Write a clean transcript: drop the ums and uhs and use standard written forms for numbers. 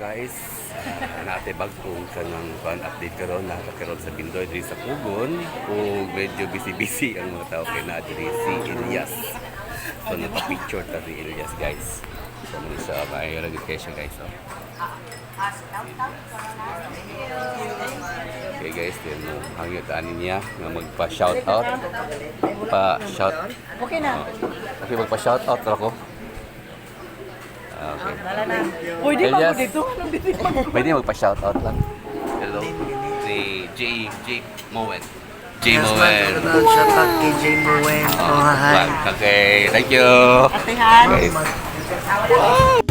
guys, natin bagong kanang update karon nakakaroon sa Bindoy diri sa Pugon ug medyo busy ang mga tao kay na diri si Elias. So nagpa-picture ta si Elias guys. So muna sa may registration guys. So. Okay guys, then hangyo kaanin niya nga magpa-shout out. Pa-shout. Okay na. Okay, magpa-shout out ako. Okay. Uy, di ba Elias. ko dito? Pwede magpa-shoutout lang. Hello. Si J. Moen. J. Moen. Shout out kay J. Moen. Oh, hi. Okay, thank you. Atihan. Guys. Wow,